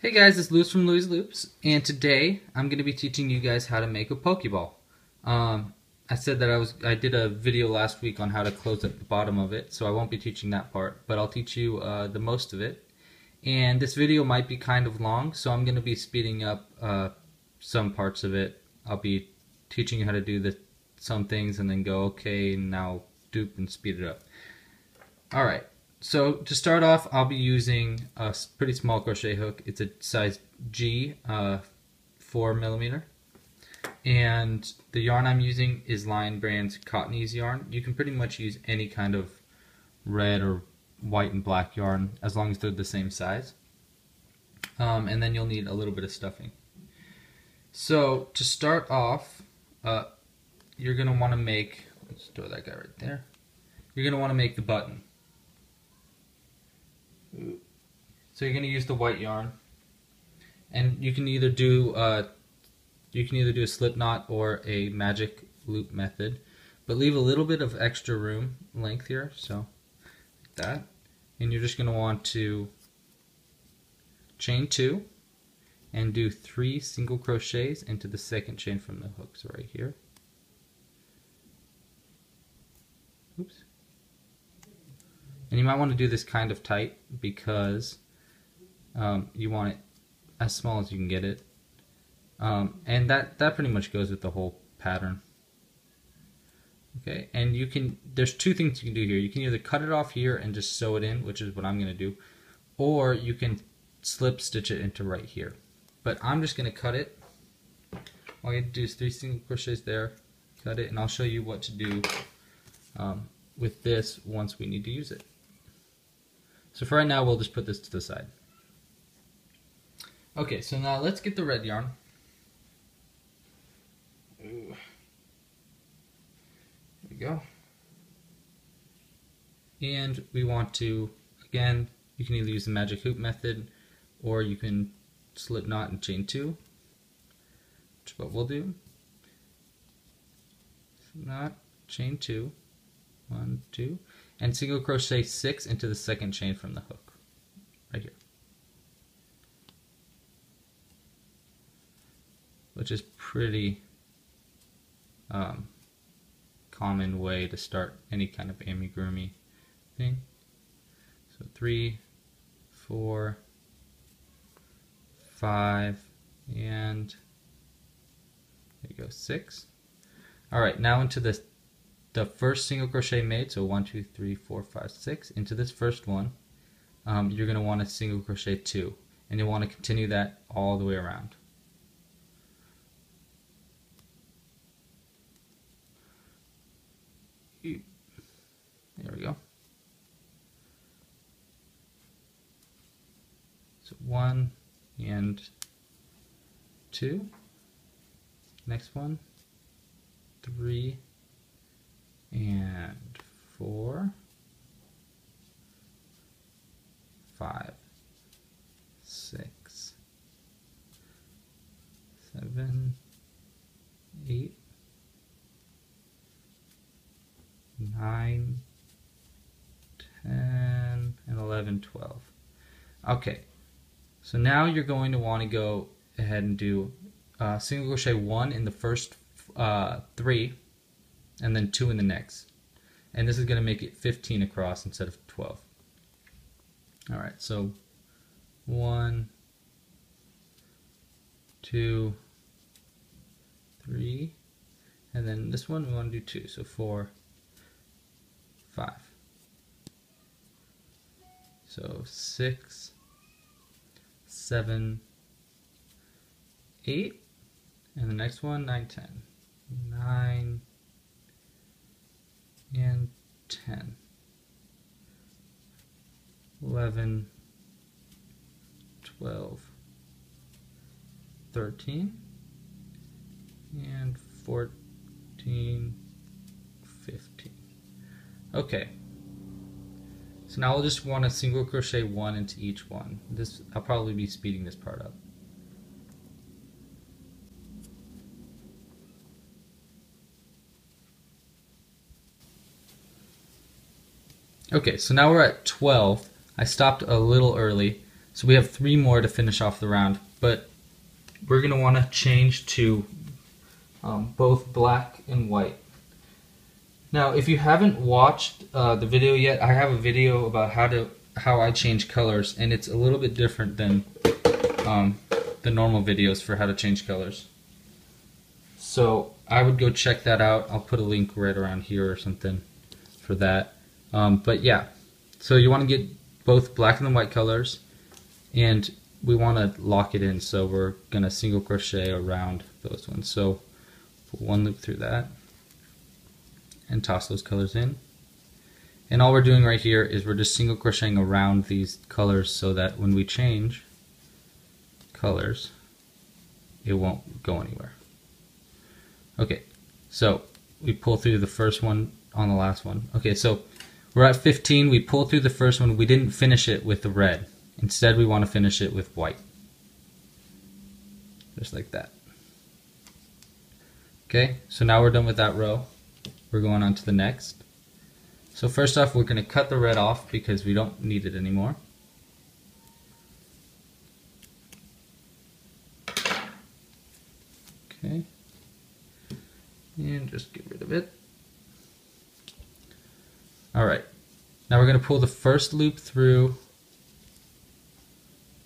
Hey guys, it's Louis from Louis Loops, and today I'm going to be teaching you guys how to make a Pokeball. I said that I did a video last week on how to close at the bottom of it, so I won't be teaching that part, but I'll teach you the most of it. And this video might be kind of long, so I'm going to be speeding up some parts of it. I'll be teaching you how to do some things and then go, okay, now dupe and speed it up. Alright. So to start off, I'll be using a pretty small crochet hook. It's a size G, 4mm. And the yarn I'm using is Lion Brand's Cotton Ease yarn. You can pretty much use any kind of red or white and black yarn as long as they're the same size. And then you'll need a little bit of stuffing. So to start off, you're going to want to make, let's throw that guy right there. You're going to want to make the button. So you're going to use the white yarn, and you can either do a slip knot or a magic loop method, but leave a little bit of extra room length here, so like that. And you're just going to want to chain 2 and do 3 single crochets into the second chain from the hook, so right here. Oops. And you might want to do this kind of tight because you want it as small as you can get it. And that pretty much goes with the whole pattern. Okay, and there's two things you can do here. You can either cut it off here and just sew it in, which is what I'm going to do, or you can slip stitch it into right here. But I'm just going to cut it. All you have to do is 3 single crochets there, cut it, and I'll show you what to do with this once we need to use it. So for right now, we'll just put this to the side. Okay, so now let's get the red yarn. There we go. And we want to, again, you can either use the magic hoop method or you can slip knot and chain 2, which is what we'll do. Slip knot, chain 2, 1, 2, and single crochet 6 into the second chain from the hook, right here. Which is pretty common way to start any kind of amigurumi thing. So 3, 4, 5, and there you go, 6. Alright, now into the first single crochet made, so 1, 2, 3, 4, 5, 6, into this first one, you're going to want to single crochet 2, and you'll want to continue that all the way around. There we go. So 1 and 2, next one, 3 and 4, 5, 6, 7, 8, 9, 10, and 11, 12. Okay, so now you're going to want to go ahead and do single crochet 1 in the first 3, and then 2 in the next. And this is going to make it 15 across instead of 12. Alright, so 1, 2, 3, and then this one we want to do 2, so 4, 5. So 6, 7, 8, and the next one 9, 10. 9 and 10. 11, 12, 13, and 14, 15. Okay. So now we'll just want to single crochet 1 into each one. I'll probably be speeding this part up. Okay, so now we're at 12. I stopped a little early So we have 3 more to finish off the round, but we're going to want to change to both black and white. Now, if you haven't watched the video yet, I have a video about how I change colors, and it's a little bit different than the normal videos for how to change colors. So I would go check that out. I'll put a link right around here or something for that. But yeah, so you want to get both black and the white colors, and we want to lock it in. So we're going to single crochet around those ones. So put 1 loop through that and toss those colors in. And all we're doing right here is we're just single crocheting around these colors so that when we change colors, it won't go anywhere. Okay, so we pull through the first one on the last one. Okay, so we're at 15. We pulled through the first one. We didn't finish it with the red. Instead, we want to finish it with white. Just like that. Okay, so now we're done with that row. We're going on to the next. So first off, we're going to cut the red off because we don't need it anymore. Okay, and just get rid of it. Alright, now we're going to pull the first loop through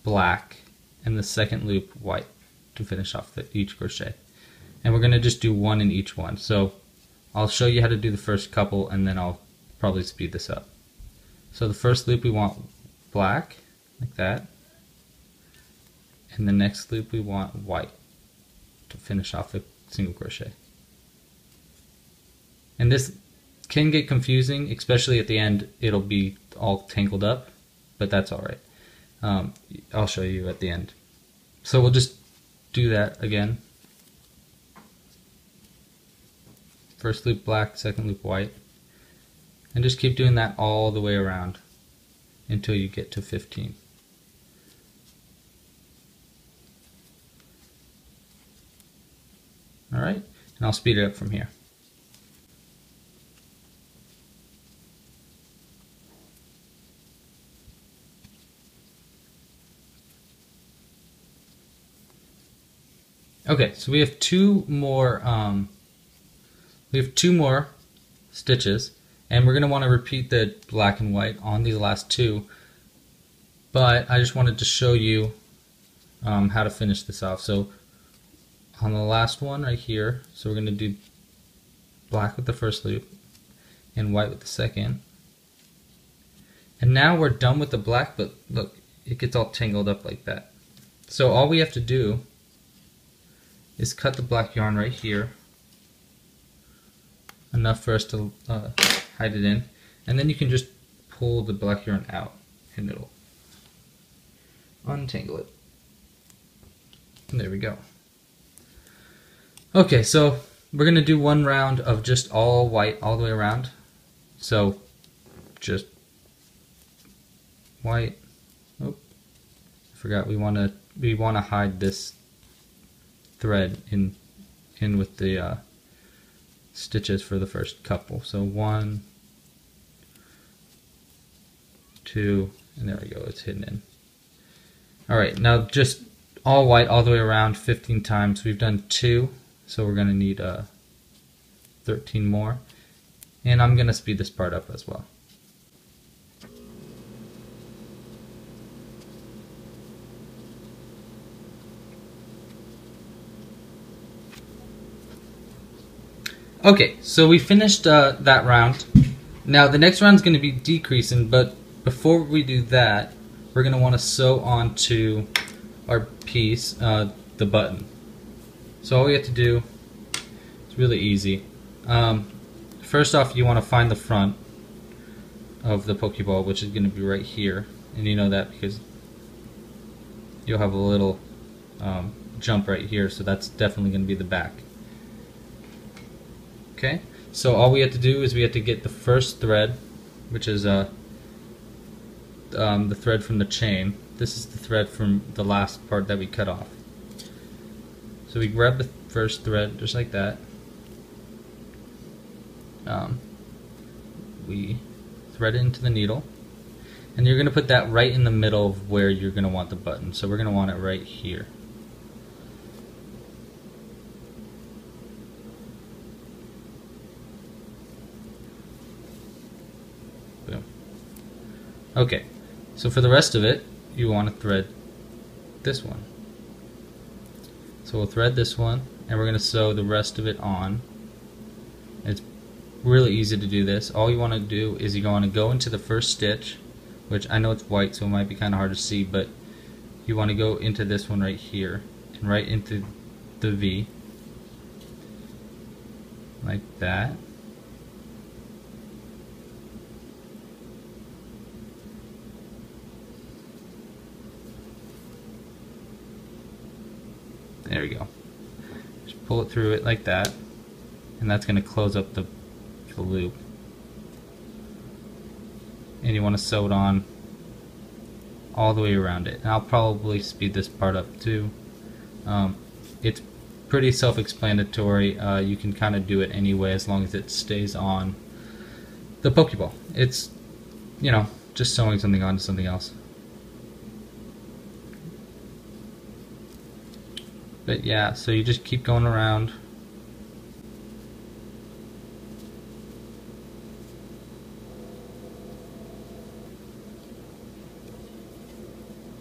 black and the second loop white to finish off each crochet. And we're going to just do 1 in each one. So I'll show you how to do the first couple, and then I'll probably speed this up. So the first loop we want black, like that. And the next loop we want white to finish off the single crochet. And this can get confusing, especially at the end. It'll be all tangled up, but that's alright. I'll show you at the end. So we'll just do that again. First loop black, second loop white. And just keep doing that all the way around until you get to 15. Alright, and I'll speed it up from here. Okay, so we have two more stitches, and we're going to want to repeat the black and white on these last 2, but I just wanted to show you how to finish this off. So on the last one right here, so we're going to do black with the first loop and white with the second. And now we're done with the black, but look, it gets all tangled up like that. So all we have to do is cut the black yarn right here, enough for us to hide it in, and then you can just pull the black yarn out and it'll untangle it. And there we go. Okay, so we're going to do 1 round of just all white all the way around. So just white. Oh, I forgot we want to hide this thread in with the stitches for the first couple. So 1, 2, and there we go, it's hidden in. Alright, now just all white all the way around 15 times. We've done 2, so we're going to need 13 more. And I'm going to speed this part up as well. Okay, so we finished that round. Now the next round is going to be decreasing, but before we do that, we're going to want to sew onto our piece the button. So all we have to do is really easy. First off, you want to find the front of the Pokeball, which is going to be right here, and you know that because you'll have a little jump right here, so that's definitely going to be the back. Okay, so all we have to do is we have to get the first thread, which is the thread from the chain. This is the thread from the last part that we cut off. So we grab the first thread just like that. We thread it into the needle, And you're going to put that right in the middle of where you're going to want the button. So we're going to want it right here. Boom. Okay, so for the rest of it, you want to thread this one. So we'll thread this one, and we're going to sew the rest of it on. It's really easy to do this. All you want to do is you want to go into the first stitch, which I know it's white, so it might be kind of hard to see, but you want to go into this one right here, and right into the V, like that. There we go. Just pull it through it like that, and that's going to close up the loop. And you want to sew it on all the way around it. And I'll probably speed this part up too. It's pretty self-explanatory. You can kind of do it anyway as long as it stays on the Pokeball. It's, you know, just sewing something onto something else. But yeah, so you just keep going around.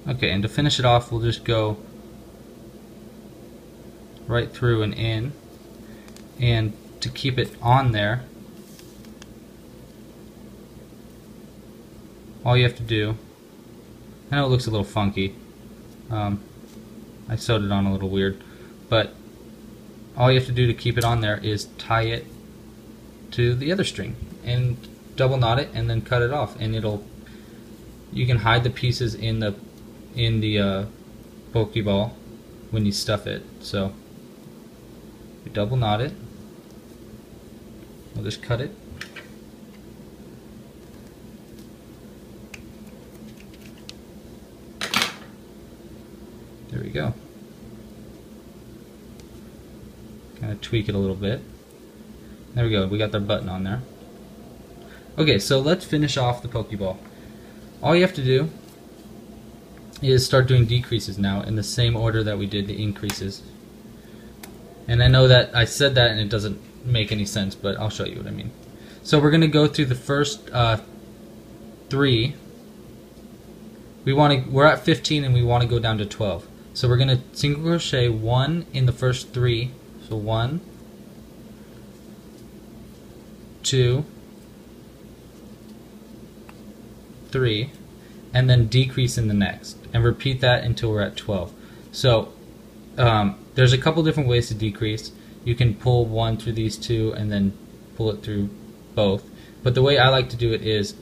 Okay, and to finish it off, we'll just go right through and in. And to keep it on there, all you have to do, I know it looks a little funky, I sewed it on a little weird, but all you have to do to keep it on there is tie it to the other string and double knot it and then cut it off, and you can hide the pieces in the Pokeball when you stuff it. So you double knot it, we'll just cut it, there we go. Kind of tweak it a little bit. There we go, we got their button on there. Okay, so let's finish off the Pokeball. All you have to do is start doing decreases now in the same order that we did the increases. And I know that I said that and it doesn't make any sense, but I'll show you what I mean. So we're going to go through the first 3. We're at 15 and we want to go down to 12. So we're going to single crochet 1 in the first 3. So 1, 2, 3, and then decrease in the next, and repeat that until we're at 12. So there's a couple different ways to decrease. You can pull one through these two and then pull it through both, but the way I like to do it is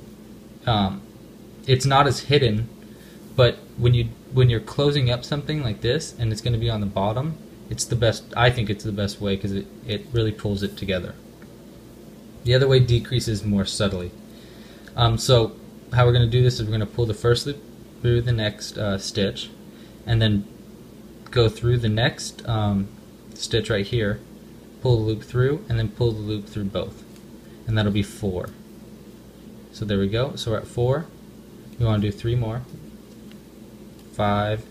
it's not as hidden, but when you're closing up something like this and it's going to be on the bottom, it's the best. I think it's the best way because it really pulls it together. The other way decreases more subtly. So how we're going to do this is we're going to pull the first loop through the next stitch, and then go through the next stitch right here, pull the loop through, and then pull the loop through both, and that'll be 4. So there we go. So we're at 4. We want to do 3 more. 5,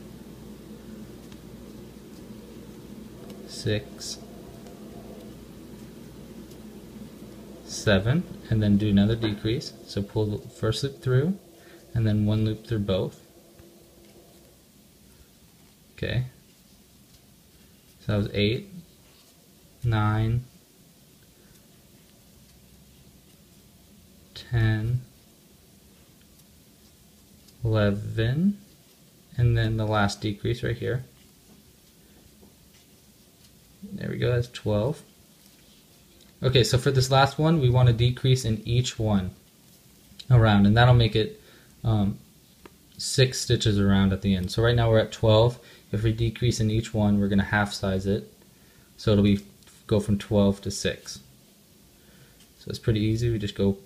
6, 7, and then do another decrease. So pull the first loop through, and then 1 loop through both. Okay. So that was 8, 9, 10, 11, and then the last decrease right here. There we go, that's 12. Okay, so for this last one, we want to decrease in each one around, and that'll make it 6 stitches around at the end. So right now we're at 12. If we decrease in each one, we're going to half size it, so it'll go from 12 to 6. So it's pretty easy. We just go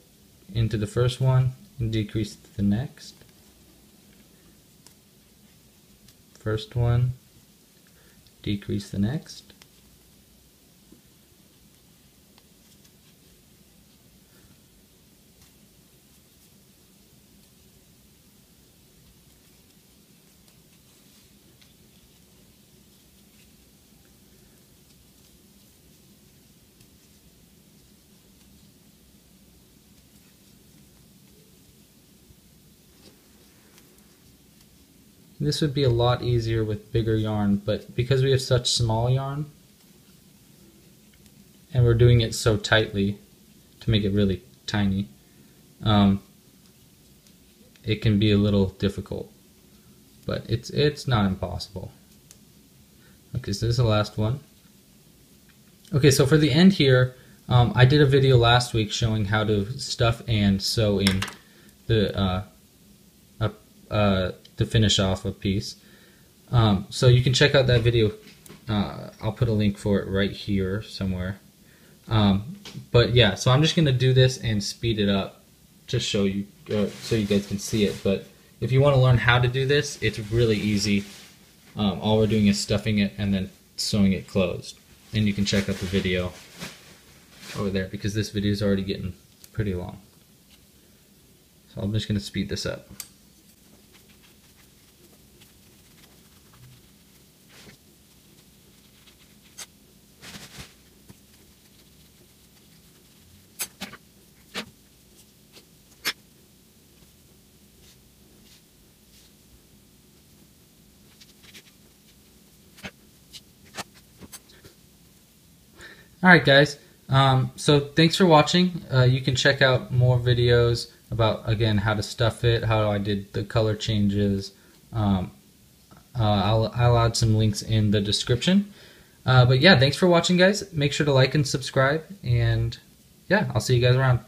into the first one and decrease to the next. First one, decrease the next. This would be a lot easier with bigger yarn, but because we have such small yarn and we're doing it so tightly to make it really tiny, it can be a little difficult, but it's not impossible. Okay, so this is the last one. Okay, so for the end here, I did a video last week showing how to stuff and sew in the to finish off a piece. So you can check out that video. I'll put a link for it right here somewhere. But yeah, so I'm just gonna do this and speed it up to show you so you guys can see it. But if you want to learn how to do this, it's really easy. All we're doing is stuffing it and then sewing it closed. And you can check out the video over there because this video is already getting pretty long. So I'm just gonna speed this up. Alright guys, so thanks for watching. You can check out more videos about, again, how to stuff it, how I did the color changes. I'll add some links in the description. But yeah, thanks for watching guys. Make sure to like and subscribe, and yeah, I'll see you guys around.